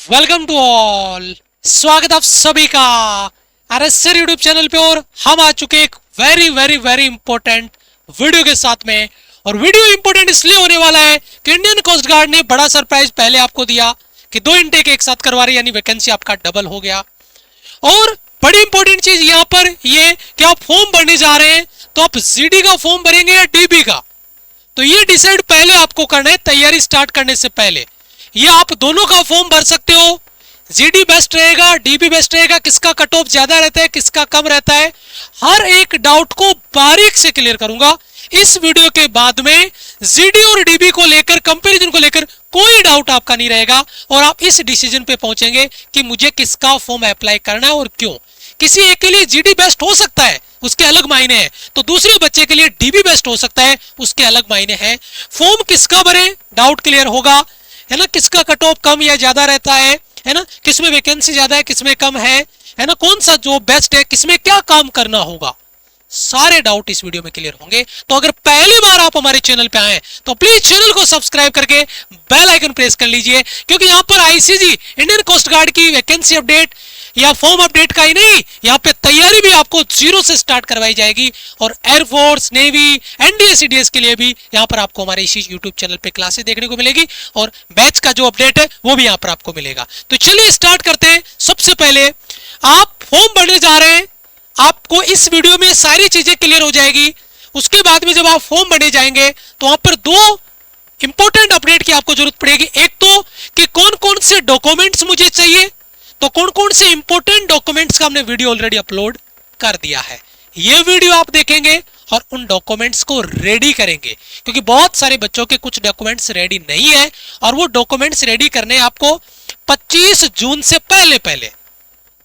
Welcome to all. स्वागत आप सभी का आरएसआर यूट्यूब चैनल पे। और हम आ चुके एक very very very important video के साथ में। और वीडियो इंपॉर्टेंट इसलिए होने वाला है कि इंडियन कोस्ट गार्ड ने बड़ा सरप्राइज पहले आपको दिया कि 2 इनटेक एक साथ करवा रही, यानी वैकेंसी आपका डबल हो गया। और बड़ी इंपॉर्टेंट चीज यहां पर ये कि आप फॉर्म भरने जा रहे हैं तो आप जीडी का फॉर्म भरेंगे या डीबी का, तो ये डिसाइड पहले आपको करना है तैयारी स्टार्ट करने से पहले। ये आप दोनों का फॉर्म भर सकते हो। जीडी बेस्ट रहेगा, डीबी बेस्ट रहेगा, किसका कट ऑफ ज्यादा रहता है, किसका कम रहता है, हर एक डाउट को बारीक से क्लियर करूंगा इस वीडियो के बाद में। जीडी और डीबी को लेकर, कंपैरिजन को लेकर कोई डाउट आपका नहीं रहेगा और आप इस डिसीजन पे पहुंचेंगे कि मुझे किसका फॉर्म अप्लाई करना है और क्यों। किसी एक के लिए जीडी बेस्ट हो सकता है, उसके अलग मायने हैं, तो दूसरे बच्चे के लिए डीबी बेस्ट हो सकता है, उसके अलग मायने हैं। फॉर्म किसका भरे, डाउट क्लियर होगा, है ना। किसका कट ऑफ कम या ज्यादा रहता है ना, किसमें वैकेंसी ज्यादा है, किसमें कम है ना, कौन सा जॉब बेस्ट है, किसमें क्या काम करना होगा, सारे डाउट इस वीडियो में क्लियर होंगे। तो अगर पहली बार आप हमारे चैनल पे आए तो प्लीज चैनल को सब्सक्राइब करके बेल आइकन प्रेस कर लीजिए, क्योंकि यहाँ पर आईसीजी इंडियन कोस्ट गार्ड की वैकेंसी अपडेट या फॉर्म अपडेट का ही नहीं, यहाँ पे तैयारी भी आपको जीरो से स्टार्ट करवाई जाएगी। और एयरफोर्स, नेवी, एनडीए, सीडीएस के लिए भी यहाँ पर आपको हमारे इसी यूट्यूब चैनल पे क्लासेस देखने को मिलेगी और बैच का जो अपडेट है वो भी यहाँ पर आपको मिलेगा। तो चलिए स्टार्ट करते हैं। सबसे पहले आप फॉर्म भरने जा रहे हैं, आपको इस वीडियो में सारी चीजें क्लियर हो जाएगी। उसके बाद में जब आप फॉर्म भरने जाएंगे तो वहां पर 2 इंपॉर्टेंट अपडेट की आपको जरूरत पड़ेगी। एक तो कि कौन कौन से डॉक्यूमेंट्स मुझे चाहिए, तो कौन कौन से इंपॉर्टेंट डॉक्यूमेंट्स का हमने वीडियो ऑलरेडी अपलोड कर दिया है। ये वीडियो आप देखेंगे और उन डॉक्यूमेंट्स को रेडी करेंगे, क्योंकि बहुत सारे बच्चों के कुछ डॉक्यूमेंट्स रेडी नहीं है और वो डॉक्यूमेंट्स रेडी करने आपको 25 जून से पहले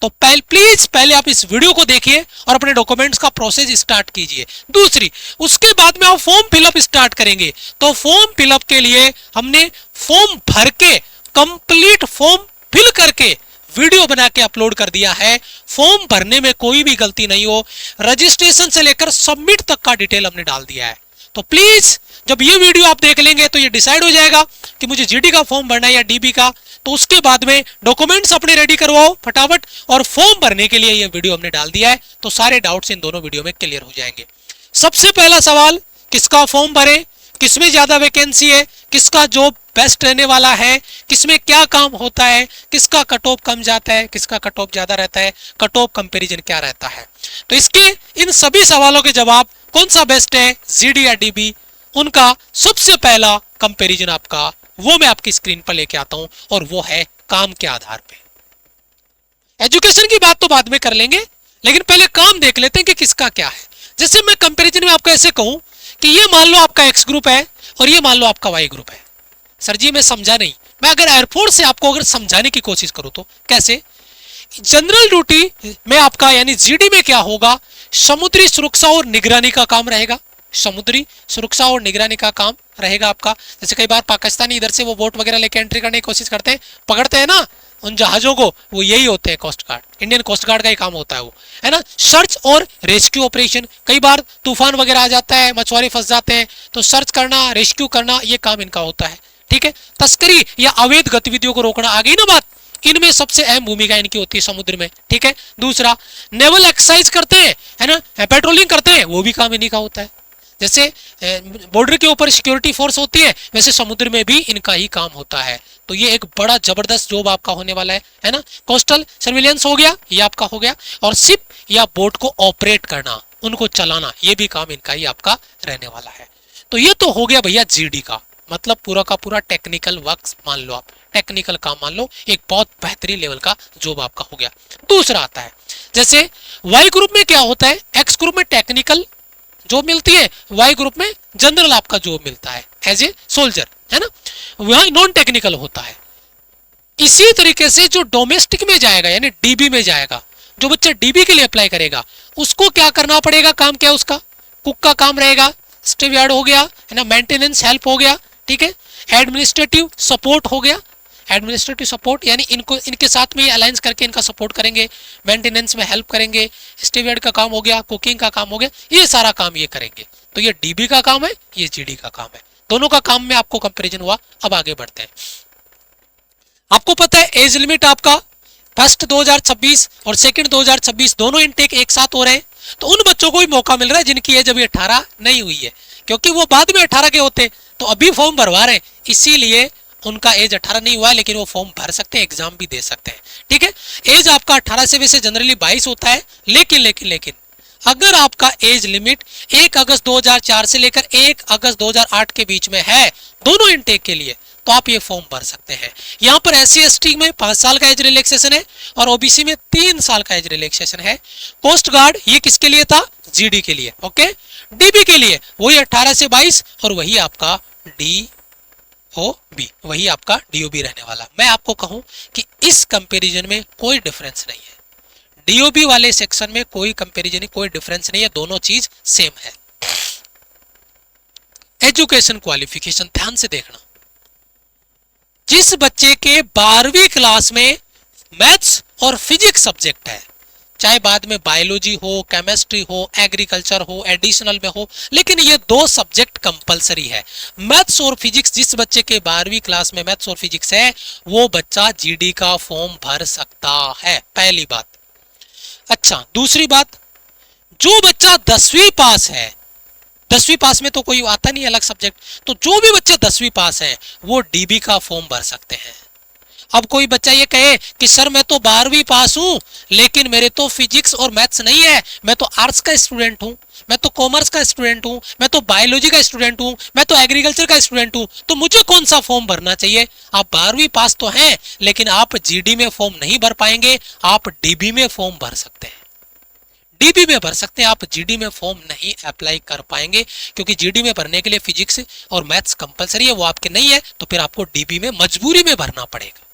तो प्लीज पहले आप इस वीडियो को देखिए और अपने डॉक्यूमेंट्स का प्रोसेस स्टार्ट कीजिए। दूसरी, उसके बाद में आप फॉर्म फिलअप स्टार्ट करेंगे, तो फॉर्म फिलअप के लिए हमने फॉर्म भर के, कंप्लीट फॉर्म फिल करके वीडियो बना के अपलोड कर दिया है। फॉर्म भरने में कोई भी गलती नहीं हो, रजिस्ट्रेशन से लेकर सबमिट तक का डिटेल हमने डाल दिया है। तो प्लीज जब ये वीडियो आप देख लेंगे तो ये डिसाइड हो जाएगा कि मुझे जीडी का फॉर्म भरना है या डीबी का। तो उसके बाद में डॉक्यूमेंट्स अपने रेडी करवाओ फटाफट, और फॉर्म भरने के लिए ये वीडियो हमने डाल दिया है, तो सारे डाउट्स इन दोनों वीडियो में क्लियर हो जाएंगे। सबसे पहला सवाल, किसका फॉर्म भरे, किसमें ज्यादा वैकेंसी है, किसका जॉब बेस्ट रहने वाला है, किसमें क्या काम होता है, किसका कट ऑफ कम जाता है, किसका कट ऑफ ज्यादा रहता है, कट ऑफ कंपैरिजन क्या रहता है। तो इसके इन सभी सवालों के जवाब, कौन सा बेस्ट है, जीडी या डीबी, उनका सबसे पहला कंपैरिजन आपका वो मैं आपकी स्क्रीन पर लेके आता हूं, और वो है काम के आधार पे। एजुकेशन की बात तो बाद में कर लेंगे, लेकिन पहले काम देख लेते हैं कि किसका क्या है। जैसे मैं कंपैरिजन में आपको ऐसे कहूं कि ये मान लो आपका एक्स ग्रुप है और ये मान लो आपका वाई ग्रुप है। सर जी मैं समझा नहीं, मैं अगर एयरफोर्स से आपको अगर समझाने की कोशिश करूं तो कैसे, जनरल ड्यूटी में आपका यानी जीडी में क्या होगा, समुद्री सुरक्षा और निगरानी का काम रहेगा। समुद्री सुरक्षा और निगरानी का काम रहेगा आपका। जैसे कई बार पाकिस्तानी इधर से वो बोट वगैरह लेके एंट्री करने की कोशिश करते हैं, पकड़ते हैं ना उन जहाजों को, वो यही होते हैं coast guard, Indian coast guard का ही काम होता है वो, है ना। सर्च और रेस्क्यू ऑपरेशन, कई बार तूफान वगैरह आ जाता है, मछुआरे फंस जाते हैं, तो सर्च करना, रेस्क्यू करना, ये काम इनका होता है। ठीक है, तस्करी या अवैध गतिविधियों को रोकना, आ गई ना बात, इनमें सबसे अहम भूमिका इनकी होती है समुद्र में। ठीक है, दूसरा नेवल एक्सरसाइज करते हैं, है ना, पेट्रोलिंग करते हैं, वो भी काम इन्हीं का होता है। जैसे बॉर्डर के ऊपर सिक्योरिटी फोर्स होती है, वैसे समुद्र में भी इनका ही काम होता है। तो ये एक बड़ा जबरदस्त जॉब आपका होने वाला है ना। कोस्टल सर्विलेंस हो गया, ये आपका हो गया, और शिप या बोट को ऑपरेट करना, उनको चलाना, ये भी काम इनका ही आपका रहने वाला है। तो ये तो हो गया भैया जीडी का, मतलब पूरा का पूरा टेक्निकल वर्क मान लो, आप टेक्निकल काम मान लो, एक बहुत बेहतरीन लेवल का जॉब आपका हो गया। दूसरा आता है, जैसे वाई ग्रुप में क्या होता है, एक्स ग्रुप में टेक्निकल जॉब मिलती है, वाई ग्रुप में जनरल आपका जॉब मिलता है एज ए सोल्जर, है ना, वहां नॉन टेक्निकल होता है। इसी तरीके से जो डोमेस्टिक में जाएगा यानी डीबी में जाएगा, जो बच्चा डीबी के लिए अप्लाई करेगा, उसको क्या करना पड़ेगा, काम क्या उसका, कुक का काम रहेगा, स्टीवर्ड हो गया, है ना, मेंटेनेंस हेल्प हो गया, ठीक है, एडमिनिस्ट्रेटिव सपोर्ट हो गया, एडमिनिस्ट्रेटिव सपोर्ट यानी इनको इनके साथ में अलायंस करके इनका सपोर्ट करेंगे, मेंटेनेंस में हेल्प करेंगे, स्टीवर्ड का काम हो गया, कुकिंग का काम हो गया, ये सारा काम ये करेंगे। तो ये डीबी का काम है, ये जीडी का काम है, दोनों का काम में आपको कंपैरिजन हुआ। अब आगे बढ़ते हैं। आपको पता है एज लिमिट आपका फर्स्ट 2026 और सेकंड 2026 दोनों इनटेक एक साथ हो रहे हैं, तो उन बच्चों को भी मौका मिल रहा है जिनकी एज अभी 18 नहीं हुई है, क्योंकि वो बाद में 18 के होते तो अभी फॉर्म भरवा रहे हैं, इसीलिए उनका एज 18 नहीं हुआ है, लेकिन वो फॉर्म भर सकते हैं, एग्जाम भी दे सकते हैं। ठीक है, एज आपका 18 से वैसे जनरली 22 होता है, लेकिन अगर आपका एज लिमिट 1 अगस्त 2004 से लेकर 1 अगस्त 2008 के बीच में है दोनों इनटेक के लिए, तो आप ये फॉर्म भर सकते हैं। यहाँ पर SC ST में 5 साल का एज रिलैक्सेशन है और OBC में 3 साल का एज रिलैक्सेशन है। कोस्ट गार्ड ये किसके लिए था? GD के लिए। ओके, DB के लिए वही 18 से 22 और वही आपका DOB, वही आपका DOB रहने वाला। मैं आपको कहूं कि इस कंपैरिजन में कोई डिफरेंस नहीं है, DOB वाले सेक्शन में कोई कंपैरिजन, कोई डिफरेंस नहीं है, दोनों चीज सेम है। एजुकेशन क्वालिफिकेशन ध्यान से देखना, जिस बच्चे के 12वीं क्लास में मैथ्स और फिजिक्स सब्जेक्ट है, चाहे बाद में बायोलॉजी हो, केमिस्ट्री हो, एग्रीकल्चर हो, एडिशनल में हो, लेकिन ये 2 सब्जेक्ट कंपलसरी है, मैथ्स और फिजिक्स। जिस बच्चे के 12वीं क्लास में मैथ्स और फिजिक्स है वो बच्चा GD का फॉर्म भर सकता है, पहली बात। अच्छा, दूसरी बात, जो बच्चा 10वीं पास है, 10वीं पास में तो कोई आता नहीं अलग सब्जेक्ट, तो जो भी बच्चे 10वीं पास है वो DB का फॉर्म भर सकते हैं। अब कोई बच्चा ये कहे कि सर मैं तो 12वीं पास हूं लेकिन मेरे तो फिजिक्स और मैथ्स नहीं है, मैं तो आर्ट्स का स्टूडेंट हूं, मैं तो कॉमर्स का स्टूडेंट हूं, मैं तो बायोलॉजी का स्टूडेंट हूं, मैं तो एग्रीकल्चर का स्टूडेंट हूं, तो मुझे कौन सा फॉर्म भरना चाहिए? आप 12वीं पास तो हैं लेकिन आप GD में फॉर्म नहीं भर पाएंगे, आप DB में फॉर्म भर सकते हैं। DB में भर सकते हैं, आप GD में फॉर्म नहीं अप्लाई कर पाएंगे, क्योंकि GD में भरने के लिए फिजिक्स और मैथ्स कंपलसरी है, वो आपके नहीं है, तो फिर आपको DB में मजबूरी में भरना पड़ेगा,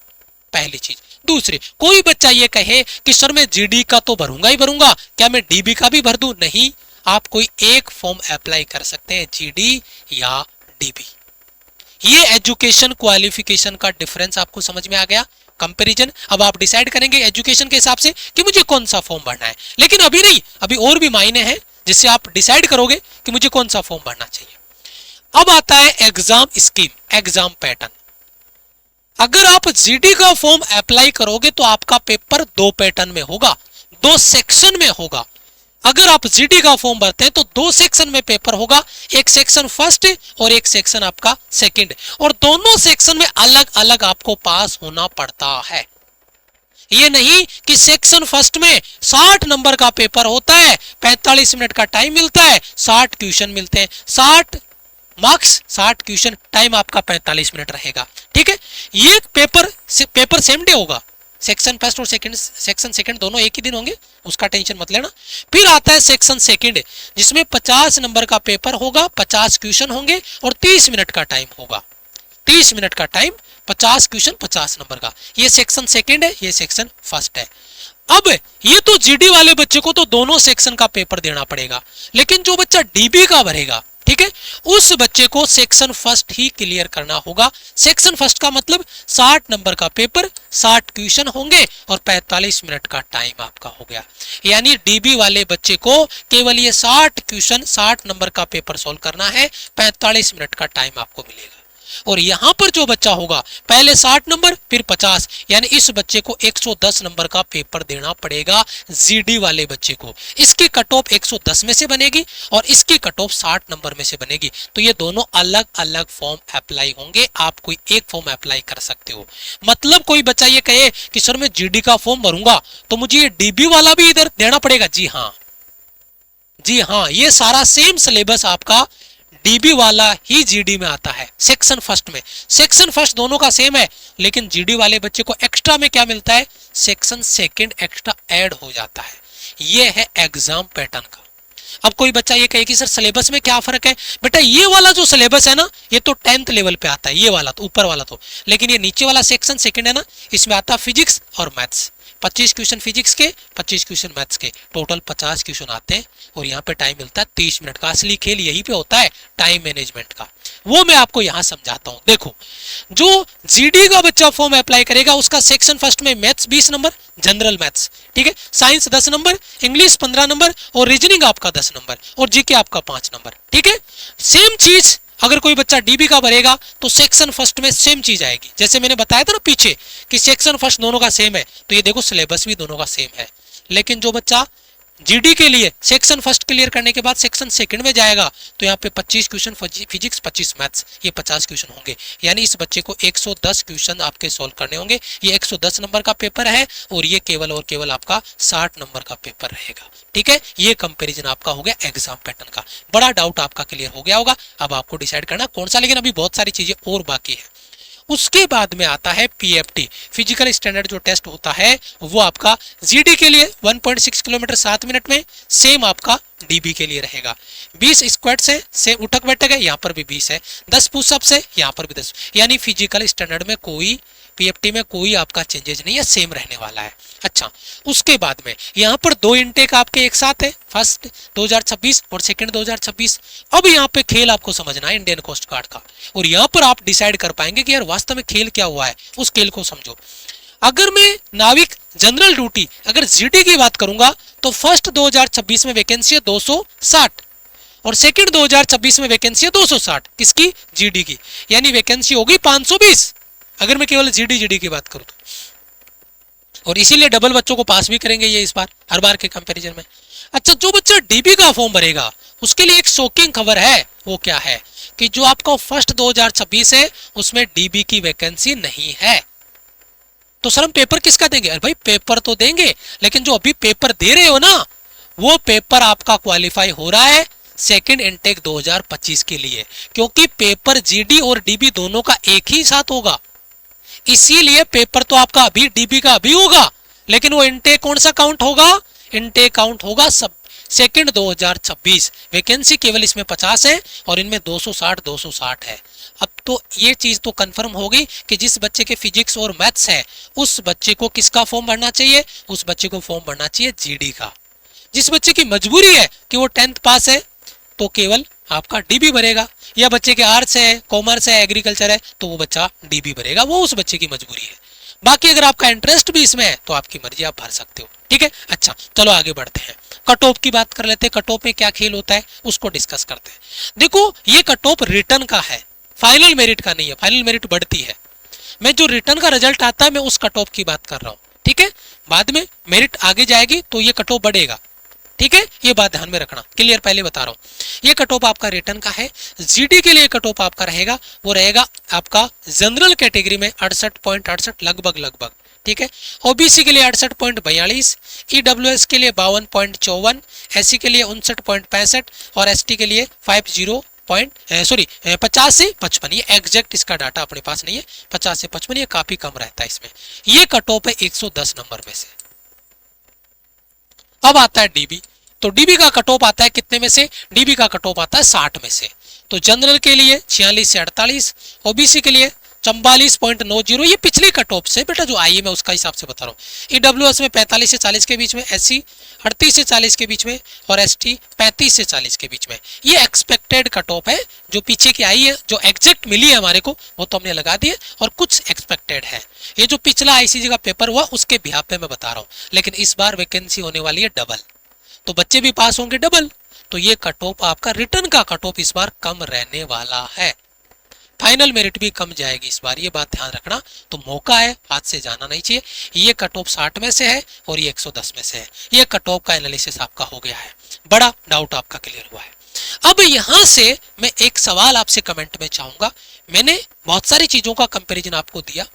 पहली चीज। दूसरी, कोई बच्चा ये कहे कि सर मैं GD का तो भरूंगा ही भरूंगा, क्या मैं DB का भी भर दूं? नहीं, आप कोई एक फॉर्म अप्लाई कर सकते हैं, GD या DB। ये एजुकेशन क्वालिफिकेशन का डिफरेंस आपको समझ में आ गया, कंपैरिजन। अब आप डिसाइड करेंगे एजुकेशन के हिसाब से कि मुझे कौन सा फॉर्म भरना है, लेकिन अभी नहीं, अभी और भी मायने हैं जिससे आप डिसाइड करोगे कि मुझे कौन सा फॉर्म भरना चाहिए। अब आता है एग्जाम स्कीम, एग्जाम पैटर्न। अगर आप GD का फॉर्म अप्लाई करोगे तो आपका पेपर 2 पैटर्न में होगा, 2 सेक्शन में होगा। अगर आप GD का फॉर्म भरते हैं तो 2 सेक्शन में पेपर होगा, एक सेक्शन फर्स्ट और एक सेक्शन आपका सेकंड, और दोनों सेक्शन में अलग अलग आपको पास होना पड़ता है। ये नहीं कि सेक्शन फर्स्ट में 60 नंबर का पेपर होता है, 45 मिनट का टाइम मिलता है, 60 क्वेश्चन मिलते हैं, 60 मार्क्स 60 क्वेश्चन, टाइम आपका 45 मिनट रहेगा। ठीक है, ये पेपर सेम डे होगा, सेक्शन फर्स्ट और सेक्शन सेकंड दोनों एक ही दिन होंगे, उसका टेंशन मत लेना। फिर आता है सेक्शन सेकंड, जिसमें 50 नंबर का पेपर होगा, 50 क्वेश्चन होंगे और 30 मिनट का टाइम होगा, 30 मिनट का टाइम, 50 क्वेश्चन 50 नंबर का। ये सेक्शन सेकंड है, ये सेक्शन फर्स्ट है। अब ये तो GD वाले बच्चे को तो दोनों सेक्शन का पेपर देना पड़ेगा, लेकिन जो बच्चा DB का भरेगा, ठीक है, उस बच्चे को सेक्शन फर्स्ट ही क्लियर करना होगा। सेक्शन फर्स्ट का मतलब 60 नंबर का पेपर, 60 क्वेश्चन होंगे और 45 मिनट का टाइम आपका हो गया। यानी DB वाले बच्चे को केवल ये 60 क्वेश्चन 60 नंबर का पेपर सॉल्व करना है, 45 मिनट का टाइम आपको मिलेगा। और यहां पर जो बच्चा होगा पहले 60 नंबर फिर 50, यानी इस बच्चे को 110 नंबर का पेपर देना पड़ेगा GD वाले बच्चे को। इसकी कट ऑफ 110 में से बनेगी और इसकी कट ऑफ 60 नंबर में से बनेगी, तो ये दोनों अलग अलग फॉर्म अप्लाई होंगे, आप कोई एक फॉर्म अप्लाई कर सकते हो। मतलब कोई बच्चा ये कहे कि सर मैं GD का फॉर्म भरूंगा तो मुझे ये DB वाला भी इधर देना पड़ेगा, जी हाँ, ये सारा सेम सिलेबस आपका DB वाला ही GD में आता है। सेक्शन फर्स्ट में, सेक्शन फर्स्ट दोनों का सेम है, लेकिन GD वाले बच्चे को एक्स्ट्रा में क्या मिलता है? सेक्शन सेकंड एक्स्ट्रा ऐड हो जाता है। ये है एग्जाम पैटर्न का। अब कोई बच्चा ये कहे कि सर सिलेबस में क्या फर्क है? बेटा ये वाला जो सिलेबस है ना, ये तो 10th लेवल पे आता है, ये वाला तो ऊपर वाला तो, लेकिन ये नीचे वाला सेक्शन सेकंड है ना, इसमें आता है फिजिक्स और मैथ्स। 25 क्वेश्चन फिजिक्स के, 25 क्वेश्चन मैथ्स के, टोटल 50 क्वेश्चन आते हैं और यहाँ पे टाइम मिलता है 30 मिनट का। असली खेल यहीं पे होता है टाइम मैनेजमेंट का, वो मैं आपको यहाँ समझाता हूँ। देखो, जो GD का बच्चा फॉर्म अप्लाई करेगा उसका सेक्शन फर्स्ट में मैथ्स 20 नंबर, जनरल मैथ्स, ठीक है, साइंस 10 नंबर, इंग्लिश 15 नंबर और रीजनिंग आपका 10 नंबर और GK आपका 5 नंबर। ठीक है, सेम चीज अगर कोई बच्चा डीबी का भरेगा तो सेक्शन फर्स्ट में सेम चीज आएगी, जैसे मैंने बताया था ना पीछे कि सेक्शन फर्स्ट दोनों का सेम है, तो ये देखो सिलेबस भी दोनों का सेम है। लेकिन जो बच्चा जीडी के लिए सेक्शन फर्स्ट क्लियर करने के बाद सेक्शन सेकंड में जाएगा तो यहाँ पे 25 क्वेश्चन फिजिक्स, 25 मैथ्स, ये 50 क्वेश्चन होंगे। यानी इस बच्चे को 110 क्वेश्चन आपके सॉल्व करने होंगे। ये 110 नंबर का पेपर है और ये केवल और केवल आपका 60 नंबर का पेपर रहेगा। ठीक है, ये कंपैरिजन आपका हो गया एग्जाम पैटर्न का। बड़ा डाउट आपका क्लियर हो गया होगा। अब आपको डिसाइड करना कौन सा, लेकिन अभी बहुत सारी चीजें और बाकी है। उसके बाद में आता है पीएफटी, फिजिकल स्टैंडर्ड जो टेस्ट होता है वो आपका जीडी के लिए 1.6 किलोमीटर 7 मिनट में, सेम आपका डीबी के लिए रहेगा। 20 स्क्वाट्स है, सेम उठक बैठक है, यहाँ पर भी 20 है। 10 पुशअप्स है, यहाँ पर भी 10। यानी फिजिकल स्टैंडर्ड में कोई पीएफटी में कोई आपका चेंजेस नहीं है, सेम रहने वाला है। अच्छा, उसके बाद में यहाँ पर 2 इनटेक आपके एक साथ है, फर्स्ट 2026 और सेकंड 2026। अब यहाँ पे खेल आपको समझना है इंडियन कोस्ट गार्ड का, और यहाँ पर आप डिसाइड कर पाएंगे कि यार वास्तव में खेल क्या हुआ है, उस खेल को समझो। अगर मैं नाविक जनरल ड्यूटी अगर जीडी की बात करूंगा तो फर्स्ट 2026 में वैकेंसी है 260 और सेकंड 2026 में वैकेंसी है 260 किसकी, जीडी की। यानी वैकेंसी होगी 520 अगर मैं केवल जीडी की बात करूं तो। और इसीलिए डबल बच्चों को पास भी करेंगे ये इस बार, हर बार के कंपैरिजन में। अच्छा, जो बच्चा डीबी का फॉर्म भरेगा उसके लिए एक शॉकिंग खबर है, वो क्या है कि जो आपका फर्स्ट 2026 है उसमें डीबी की वैकेंसी नहीं है। तो सर हम पेपर किसका देंगे? अरे भाई पेपर तो देंगे, लेकिन जो अभी पेपर दे रहे हो ना वो पेपर आपका क्वालिफाई हो रहा है सेकंड इनटेक 2025 के लिए, क्योंकि पेपर जीडी और डीबी दोनों का एक ही साथ होगा। इसीलिए पेपर तो आपका अभी डीबी का अभी होगा, लेकिन वो इनटेक कौन सा काउंट होगा? इनटेक काउंट होगा सब सेकंड 2026। वैकेंसी केवल इसमें 50 है और इनमें 260 है। अब तो ये चीज तो कंफर्म होगी कि जिस बच्चे के फिजिक्स और मैथ्स है उस बच्चे को किसका फॉर्म भरना चाहिए? उस बच्चे को फॉर्म भरना चाहिए जीडी का। जिस बच्चे की मजबूरी है कि वो 10th पास है तो केवल आपका डीबी भरेगा, या बच्चे के आर्ट्स है, कॉमर्स है, एग्रीकल्चर है तो वो बच्चा डीबी भरेगा, वो उस बच्चे की मजबूरी है। बाकी अगर आपका इंटरेस्ट भी इसमें है तो आपकी मर्जी, आप भर सकते हो। ठीक है, अच्छा चलो आगे बढ़ते हैं। कट ऑफ की बात कर लेते हैं। कट ऑफ में क्या खेल होता है उसको डिस्कस करते हैं। देखो ये कट ऑफ रिटर्न का है, फाइनल मेरिट का नहीं है। फाइनल मेरिट बढ़ती है, मैं जो रिटर्न का रिजल्ट आता है मैं उस कट ऑफ की बात कर रहा हूँ। ठीक है, बाद में मेरिट आगे जाएगी तो ये कट ऑफ बढ़ेगा। ठीक है, ये बात ध्यान में रखना, क्लियर पहले बता रहा हूं। ये कट ऑफ आपका रिटर्न का है। जीडी के लिए कट ऑफ आपका रहेगा, वो रहेगा आपका जनरल कैटेगरी में 68.68 लगभग। ठीक है, ओबीसी के लिए 68.42, ईडब्ल्यूएस के लिए 52.54, एससी के लिए 59.65 और एसटी के लिए 50 से 55। ये एग्जैक्ट इसका डाटा अपने पास नहीं है, 50 से 55 ये काफी कम रहता है इसमें। ये कट ऑफ है 110 नंबर में से। अब आता है डीबी, तो डीबी का कट ऑफ आता है कितने में से? डीबी का कट ऑफ आता है 60 में से। तो जनरल के लिए 46 से 48, ओबीसी के लिए 44.90, ये पिछली कट ऑफ से बेटा जो आई है मैं उसका हिसाब से बता रहा हूँ। ईडब्ल्यूएस में 45 से 40 के बीच में, एससी 38 से 40 के बीच में और एसटी 35 से 40 के बीच में। ये एक्सपेक्टेड कट ऑफ है, जो पीछे की आई है, जो एग्जैक्ट मिली है हमारे को वो तो हमने लगा दी है, और कुछ एक्सपेक्टेड है। ये जो पिछला आईसीजी का पेपर हुआ उसके बिहाफ पे मैं बता रहा हूँ, लेकिन इस बार वैकेंसी होने वाली है डबल, तो बच्चे भी पास होंगे डबल, तो ये कट ऑफ आपका रिटर्न का कट ऑफ इस बार कम रहने वाला है। फाइनल मेरिट भी कम जाएगी इस बार, ये बात ध्यान रखना। तो मौका है, हाथ से जाना नहीं चाहिए। ये कट ऑफ 60 में से है और ये 110 में से है। ये कट ऑफ का एनालिसिस आपका हो गया है, बड़ा डाउट आपका क्लियर हुआ है। अब यहां से मैं एक सवाल आपसे कमेंट में चाहूंगा। मैंने बहुत सारी चीजों का कंपैरिजन आपको दिया,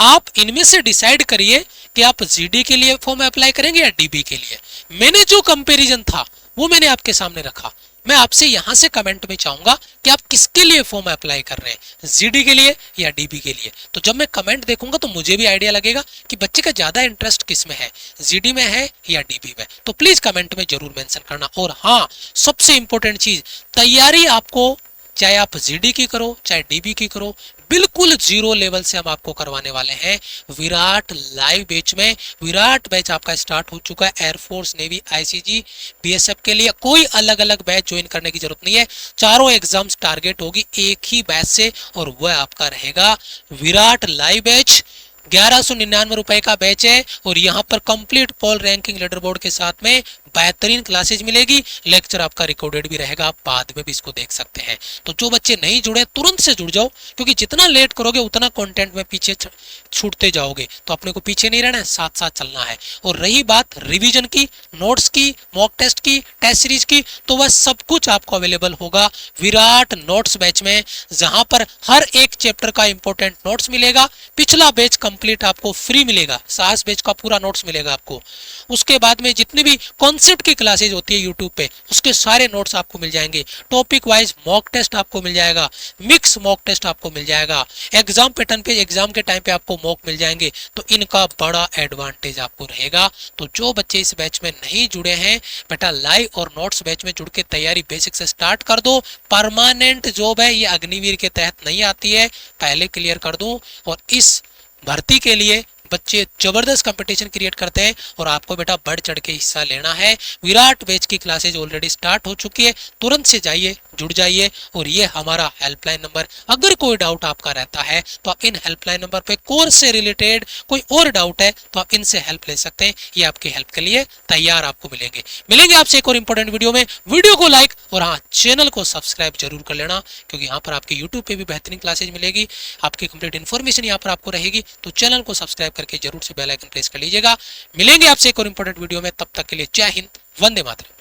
आप इनमें से डिसाइड करिए कि आप जीडी के लिए फॉर्म अप्लाई करेंगे या डीबी के लिए। मैंने जो कंपैरिजन था वो मैंने आपके सामने रखा। मैं आपसे यहां से कमेंट में चाहूंगा कि आप किसके लिए फॉर्म अप्लाई कर रहे हैं, जीडी के लिए या डीबी के लिए। तो जब मैं कमेंट देखूंगा तो मुझे भी आइडिया लगेगा कि बच्चे का ज्यादा इंटरेस्ट किस में है, जीडी में है या डीबी में। तो प्लीज कमेंट में जरूर मेंशन करना। और हाँ, सबसे इंपॉर्टेंट चीज, तैयारी आपको चाहे आप जीडी की करो चाहे डीबी की करो, बिल्कुल जीरो लेवल से हम आपको करवाने वाले हैं विराट लाइव बैच में। विराट बैच आपका स्टार्ट हो चुका है एयरफोर्स, नेवी, आईसीजी, बीएसएफ के लिए। कोई अलग अलग बैच ज्वाइन करने की जरूरत नहीं है, चारों एग्जाम्स टारगेट होगी एक ही बैच से, और वह आपका रहेगा विराट लाइव बैच। 1199 रुपए का बैच है, और यहाँ पर कंप्लीट पोल रैंकिंग लीडर बोर्ड के साथ में बेहतरीन क्लासेज मिलेगी, लेक्चर आपका रिकॉर्डेड भी रहेगा, आप बाद में भी इसको देख सकते हैं। तो जो बच्चे नहीं जुड़े तुरंत से जुड़ जाओ, क्योंकि जितना लेट करोगे उतना कंटेंट में पीछे छूटते जाओगे। तो अपने को पीछे नहीं रहना है, साथ साथ चलना है। और रही बात रिवीजन की, नोट्स की, मॉक टेस्ट की, टेस्ट सीरीज की, तो वह सब कुछ आपको अवेलेबल होगा विराट नोट्स बैच में, जहां पर हर एक चैप्टर का इंपॉर्टेंट नोट्स मिलेगा। पिछला बैच कंप्लीट आपको फ्री मिलेगा, साहस बैच का पूरा नोट्स मिलेगा आपको। उसके बाद में जितनी भी कॉन्सेप्ट की क्लासेज होती है यूट्यूब पे, उसके सारे नोट्स आपको मिल जाएंगे। टॉपिक वाइज मॉक टेस्ट आपको मिल जाएगा, मिक्स मॉक टेस्ट आपको मिल जाएगा, एग्जाम पैटर्न पे एग्जाम के टाइम पे आपको मॉक मिल जाएंगे। तो इनका बड़ा एडवांटेज आपको रहेगा। तो जो बच्चे इस बैच में नहीं जुड़े हैं बेटा, लाइव और नोट्स बैच में जुड़ के तैयारी बेसिक से स्टार्ट कर दो। परमानेंट जॉब है ये, अग्निवीर के तहत नहीं आती है, पहले क्लियर कर दूं। और इस भर्ती के लिए बच्चे जबरदस्त कंपटीशन क्रिएट करते हैं और आपको बेटा बढ़ चढ़ के हिस्सा लेना है। विराट बैच की क्लासेज ऑलरेडी स्टार्ट हो चुकी है, तुरंत से जाइए, जुड़ जाइए। और ये हमारा हेल्पलाइन नंबर, अगर कोई डाउट आपका रहता है तो आप इन हेल्पलाइन नंबर पे कोर्स से रिलेटेड कोई और डाउट है तो आप इनसे हेल्प ले सकते हैं। ये आपकी हेल्प के लिए तैयार आपको मिलेंगे आपसे एक और इंपॉर्टेंट वीडियो में। वीडियो को लाइक और हाँ, चैनल को सब्सक्राइब जरूर कर लेना, क्योंकि यहाँ पर आपके यूट्यूब पे भी बेहतरीन क्लासेज मिलेगी, आपकी कंप्लीट इन्फॉर्मेशन यहाँ पर आपको रहेगी। तो चैनल को सब्सक्राइब करके जरूर से बेल आइकन प्रेस कर लीजिएगा। मिलेंगे आपसे एक और इंपॉर्टेंट वीडियो में, तब तक के लिए जय हिंद, वंदे मातरम।